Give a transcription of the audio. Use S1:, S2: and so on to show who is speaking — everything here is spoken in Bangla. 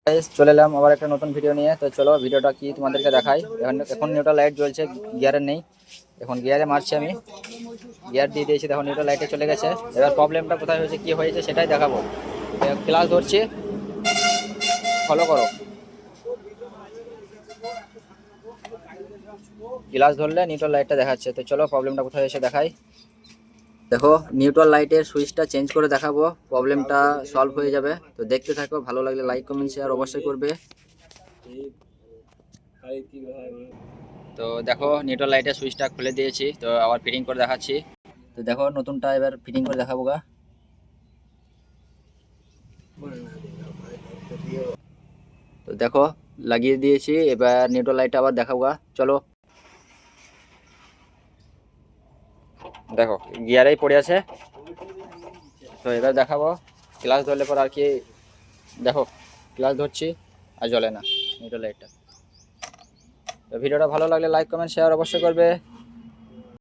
S1: গাইস, চলে এলাম আবার একটা নতুন ভিডিও নিয়ে। তো চলো ভিডিওটা কি তোমাদেরকে দেখাই। এখন নিউট্রাল লাইট জ্বলছে, গিয়ারের নেই। এখন গিয়ারে মারছি আমি, গিয়ার দিয়ে দিয়েছি, দেখো নিউট্রাল লাইটে চলে গেছে। এবার প্রবলেমটা কোথায় হয়েছে, কি হয়েছে সেটাই দেখাবো। ক্লাস ধরছি, ফলো করো। ক্লাস ধরলে নিউট্রাল লাইটটা দেখাচ্ছে। তো চলো প্রবলেমটা কোথায় এসে দেখাই। দেখো নিউট্রাল লাইটের সুইচটা চেঞ্জ করে দেখাবো, প্রবলেমটা সলভ হয়ে যাবে। তো দেখতে থাকো, ভালো লাগলে লাইক কমেন্ট শেয়ার অবশ্যই করবে। তো দেখো নিউট্রাল লাইটের সুইচটা খুলে দিয়েছি, তো আবার ফিটিং করে দেখাচ্ছি। তো দেখো নতুনটা এবার ফিটিং করে দেখাবো গা। তো দেখো লাগিয়ে দিয়েছি, এবার নিউট্রাল লাইটটা আবার দেখাবো গা, চলো। দেখো গিয়ারেই পড়ে আছে। তো এবার দেখাবো ক্লাস ধরলে পর আর কি। দেখো ক্লাস ধরছি আর জ্বলে না নিউট্রাল লাইটটা। তো ভিডিওটা ভালো লাগলে লাইক কমেন্ট শেয়ার অবশ্যই করবে।